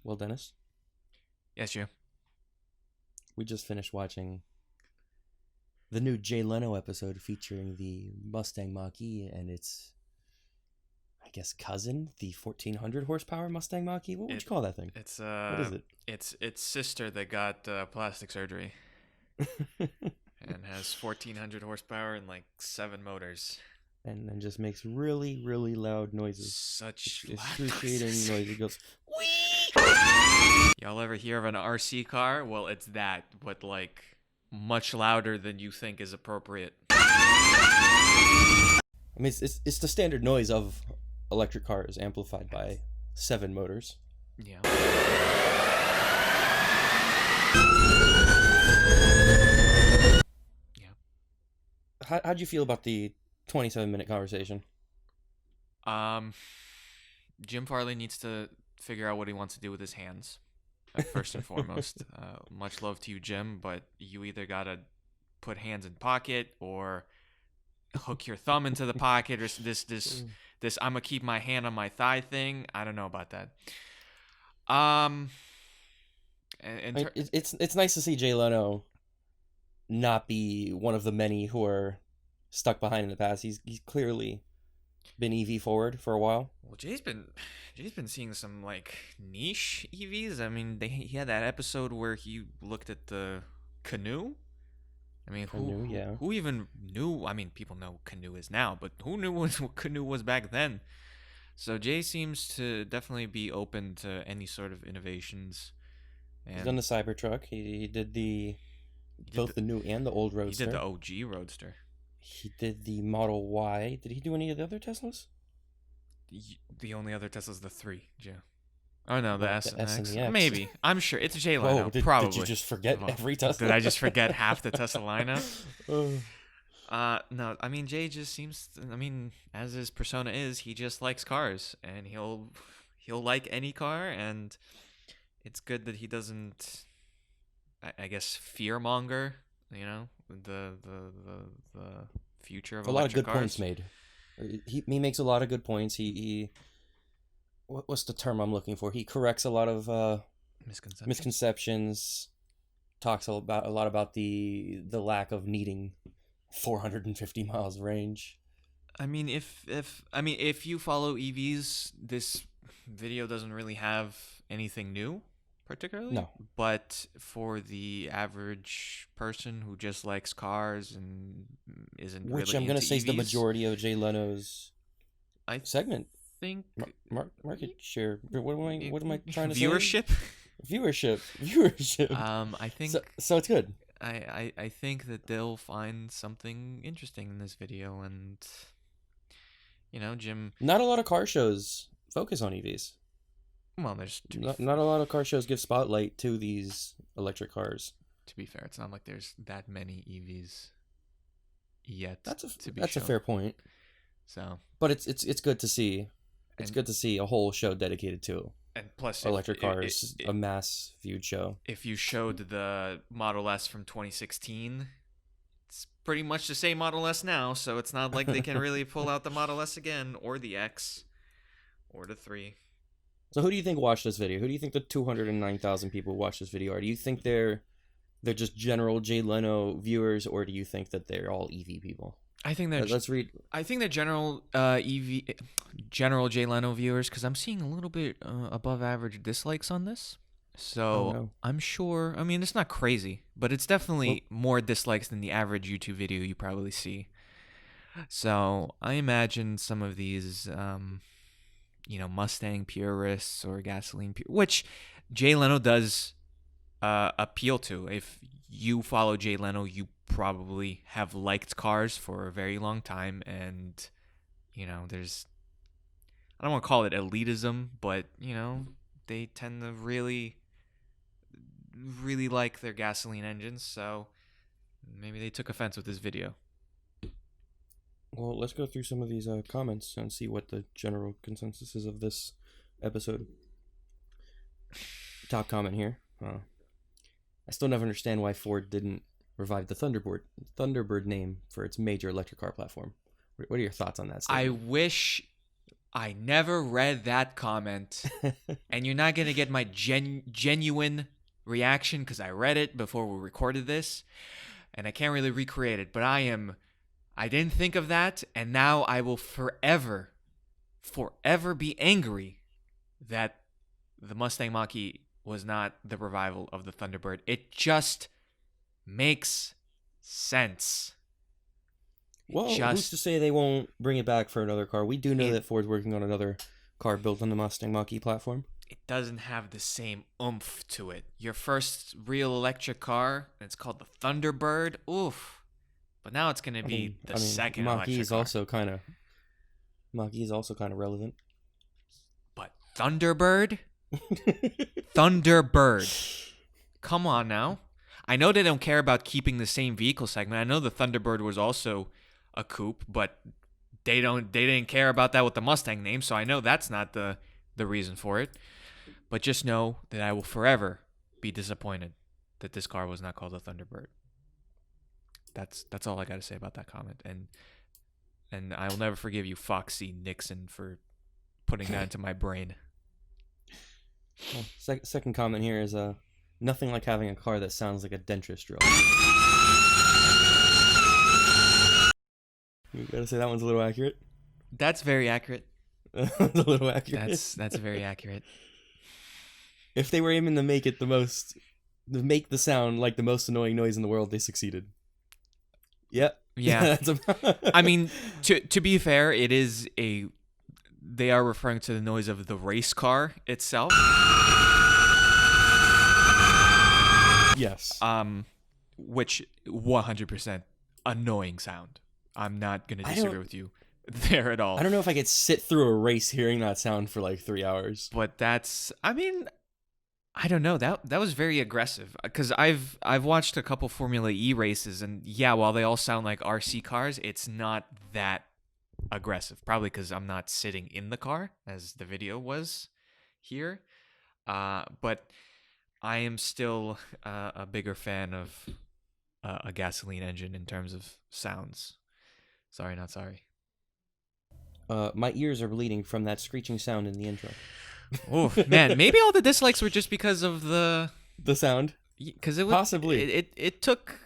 Well, Dennis, Yes, you. we just finished watching the new Jay Leno episode featuring the Mustang Mach-E and its, I guess, cousin, the 1400 horsepower Mustang Mach-E. What would you call that thing? It's What is it? its sister that got plastic surgery and has 1400 horsepower and like 7 motors. And then just makes really, really loud noises. Such Excruciating noises. noise. It goes, Y'all ever hear of an RC car? Well, it's that, but like much louder than you think is appropriate. I mean, it's the standard noise of electric cars amplified by 7 motors. Yeah. How'd you feel about the 27-minute conversation? Jim Farley needs to figure out what he wants to do with his hands. First and foremost, much love to you, Jim, but you either gotta put hands in pocket or hook your thumb into the pocket, or this I'm gonna keep my hand on my thigh thing. I don't know about that. It's nice to see Jay Leno not be one of the many who are stuck behind in the past. He's clearly been EV forward for a while. Well, Jay's been seeing some like niche EVs. I mean, he had that episode where he looked at the Canoe. I mean, who even knew? I mean, people know what Canoe is now, but who knew what Canoe was back then? So Jay seems to definitely be open to any sort of innovations. And he's done the Cybertruck. He did both the new and the old Roadster. He did the OG Roadster. He did the Model Y. Did he do any of the other Teslas? The only other Tesla's the 3, Joe. Oh no, the S and the X. Maybe. I'm sure it's Jay Leno. Probably. Did you just forget every Tesla? Did I just forget half the Tesla lineup? No. I mean, Jay just seems. I mean, as his persona is, he just likes cars, and he'll like any car, and it's good that he doesn't. I guess fearmonger. You know, the future of a lot of good cars. points made. He makes a lot of good points. He what's the term I'm looking for? He corrects a lot of misconceptions. Talks a lot about the lack of needing 450 miles range. I mean, if you follow EVs, this video doesn't really have anything new, particularly. No. But for the average person who just likes cars and isn't which really I'm going to into say is the EVs, majority of Jay Leno's segment. Think market share. What am I trying to viewership? say? Viewership. I think so. It's good. I think that they'll find something interesting in this video, and Jim. Not a lot of car shows focus on EVs. Well, there's not a lot of car shows give spotlight to these electric cars. To be fair, it's not like there's that many EVs yet. That's a fair point. So, but it's good to see. It's good to see a whole show dedicated to and plus electric cars, a mass viewed show. If you showed the Model S from 2016, it's pretty much the same Model S now, so it's not like they can really pull out the Model S again, or the X, or the 3. So who do you think watched this video? Who do you think the 209,000 people watched this video are? Do you think they're just general Jay Leno viewers, or do you think that they're all EV people? I think they're. Let's read. I think they're general general Jay Leno viewers, because I'm seeing a little bit above average dislikes on this. So I'm sure. I mean, it's not crazy, but it's definitely more dislikes than the average YouTube video you probably see. So I imagine some of these, Mustang purists or gasoline which Jay Leno does appeal to. If you follow Jay Leno, you probably have liked cars for a very long time, and there's, I don't want to call it elitism, but they tend to really like their gasoline engines, so maybe they took offense with this video. Well, let's go through some of these comments and see what the general consensus is of this episode. Top comment here. I still never understand why Ford didn't revive the Thunderbird name for its major electric car platform. What are your thoughts on that statement? I never read that comment, and you're not going to get my genuine reaction because I read it before we recorded this, and I can't really recreate it, but I didn't think of that, and now I will forever be angry that the Mustang Mach-E was not the revival of the Thunderbird. It just makes sense. Well, who's to say they won't bring it back for another car? We do know that Ford's working on another car built on the Mustang Mach-E platform. It doesn't have the same oomph to it. Your first real electric car, it's called the Thunderbird. Oof. But now it's going to be the second Mach-E electric car. Mach-E is also kind of relevant. But Thunderbird? Thunderbird. Come on now. I know they don't care about keeping the same vehicle segment. I know the Thunderbird was also a coupe, but they didn't care about that with the Mustang name, so I know that's not the reason for it. But just know that I will forever be disappointed that this car was not called a Thunderbird. That's all I got to say about that comment, and I will never forgive you, Foxy Nixon, for putting that into my brain. Well, second comment here is nothing like having a car that sounds like a dentist drill. You gotta say that one's a little accurate. That's very accurate. A little accurate. That's very accurate. If they were aiming to make the sound like the most annoying noise in the world, they succeeded. Yep. Yeah. I mean, to be fair, they are referring to the noise of the race car itself. Yes. Which 100% annoying sound. I'm not going to disagree with you there at all. I don't know if I could sit through a race hearing that sound for like 3 hours. But I don't know. That was very aggressive, because I've watched a couple Formula E races, and yeah, while they all sound like RC cars, it's not that aggressive. Probably because I'm not sitting in the car as the video was here. But I am still a bigger fan of a gasoline engine in terms of sounds. Sorry, not sorry. My ears are bleeding from that screeching sound in the intro. Oh man, maybe all the dislikes were just because of the sound. Because it was possibly it took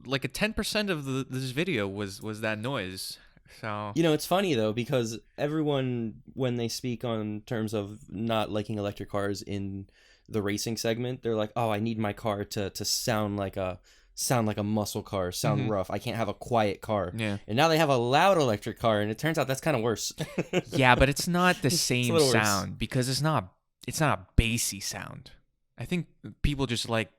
like a 10% of this video was that noise. So it's funny though, because everyone, when they speak on terms of not liking electric cars in the racing segment, they're like, "Oh, I need my car to sound like a muscle car, sound rough. I can't have a quiet car." Yeah. And now they have a loud electric car, and it turns out that's kind of worse. Yeah, but it's not the same sound worse. Because it's not a bassy sound. I think people just like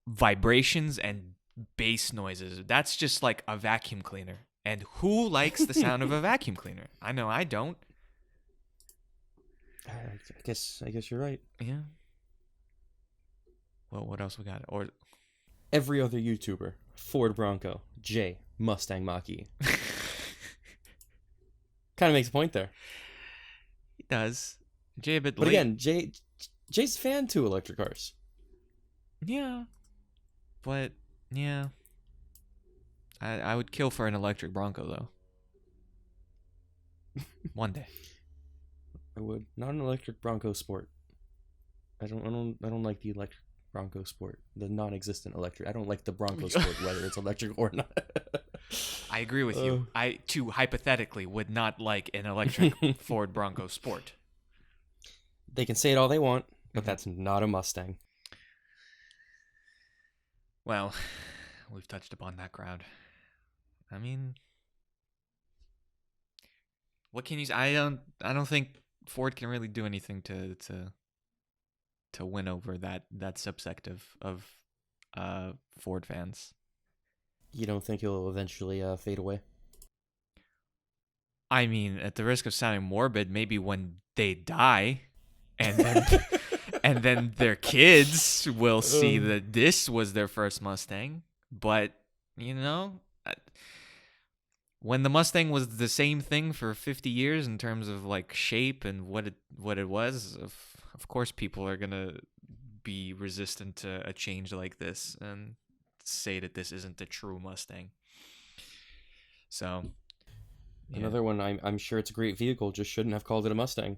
vibrations and bass noises. That's just like a vacuum cleaner. And who likes the sound of a vacuum cleaner? I know I don't. I guess you're right. Yeah. Well, what else we got? Or every other YouTuber: Ford Bronco, Jay, Mustang Mach-E. Kind of makes a point there. He does. Jay a bit but late. Again, Jay's a fan to electric cars. Yeah. But yeah. I would kill for an electric Bronco though. One day. I would. Not an electric Bronco Sport. I don't like the electric Bronco Sport. The non-existent electric. I don't like the Bronco Sport, whether it's electric or not. I agree with you. I too hypothetically would not like an electric Ford Bronco Sport. They can say it all they want, but that's not a Mustang. Well, we've touched upon that crowd. I mean, what can you say? I don't think Ford can really do anything to win over that subsect of Ford fans. You don't think he'll eventually fade away? I mean, at the risk of sounding morbid, maybe when they die, and then and then their kids will see that this was their first Mustang. But when the Mustang was the same thing for 50 years in terms of like shape and what it was, of course people are gonna be resistant to a change like this and say that this isn't the true Mustang. So Another one, I'm sure it's a great vehicle, just shouldn't have called it a Mustang.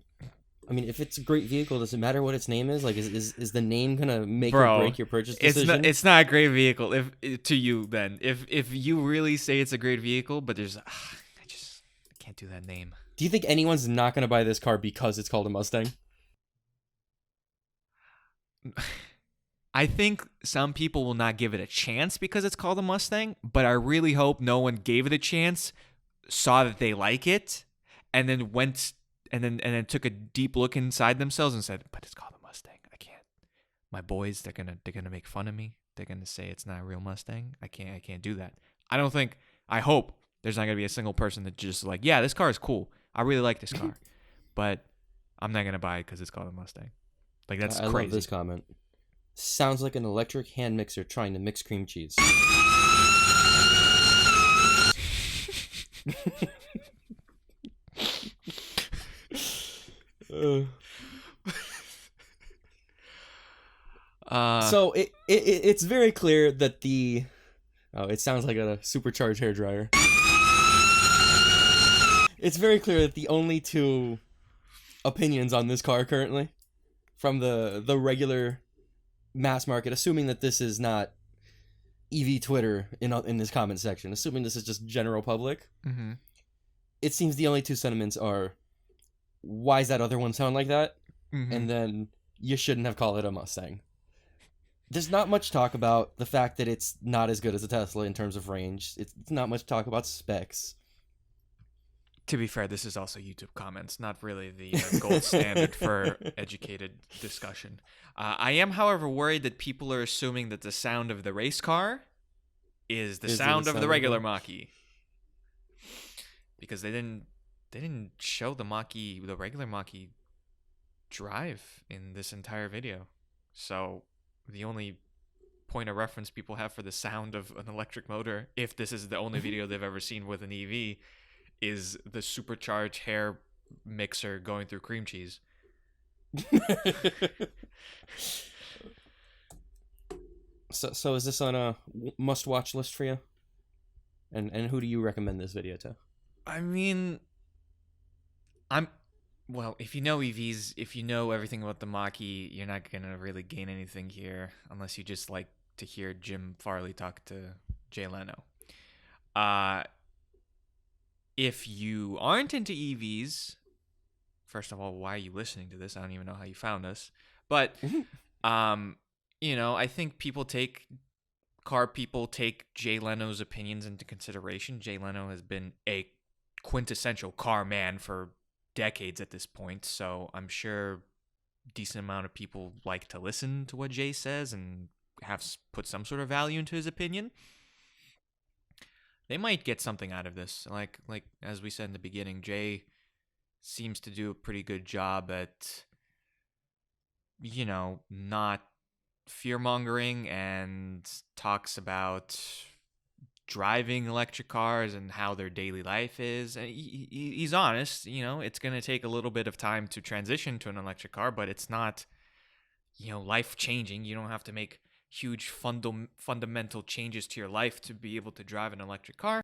I mean, if it's a great vehicle, does it matter what its name is? Like, is the name gonna make or break your purchase decision? It's not a great vehicle to you then. If you really say it's a great vehicle, but I can't do that name. Do you think anyone's not gonna buy this car because it's called a Mustang? I think some people will not give it a chance because it's called a Mustang, but I really hope no one gave it a chance, saw that they like it, and then went and then took a deep look inside themselves and said, "But it's called a Mustang. I can't. My boys, they're gonna make fun of me. They're gonna say it's not a real Mustang. I can't do that." I hope there's not gonna be a single person that just like, "Yeah, this car is cool. I really like this car, but I'm not gonna buy it because it's called a Mustang." Like, that's crazy. I love this comment. Sounds like an electric hand mixer trying to mix cream cheese. So it's very clear that it sounds like a supercharged hairdryer. It's very clear that the only two opinions on this car currently, from the regular mass market, assuming that this is not EV Twitter in this comment section, assuming this is just general public, it seems the only two sentiments are, why does that other one sound like that? And then, you shouldn't have called it a Mustang. There's not much talk about the fact that it's not as good as a Tesla in terms of range. It's not much talk about specs. To be fair, this is also YouTube comments, not really the gold standard for educated discussion. I am, however, worried that people are assuming that the sound of the race car is the sound of the regular Mach-E, because they didn't show the regular Mach-E drive in this entire video. So the only point of reference people have for the sound of an electric motor, if this is the only video they've ever seen with an EV, is the supercharged hair mixer going through cream cheese. So is this on a must-watch list for you? And who do you recommend this video to? I mean, well, if you know EVs, if you know everything about the Mach-E, you're not gonna really gain anything here unless you just like to hear Jim Farley talk to Jay Leno. If you aren't into EVs, first of all, why are you listening to this? I don't even know how you found us. But, I think car people take Jay Leno's opinions into consideration. Jay Leno has been a quintessential car man for decades at this point. So I'm sure a decent amount of people like to listen to what Jay says and have put some sort of value into his opinion. They might get something out of this. Like as we said in the beginning, Jay seems to do a pretty good job at, not fear-mongering, and talks about driving electric cars and how their daily life is. And he's honest. It's going to take a little bit of time to transition to an electric car, but it's not, life-changing. You don't have to make huge fundamental changes to your life to be able to drive an electric car.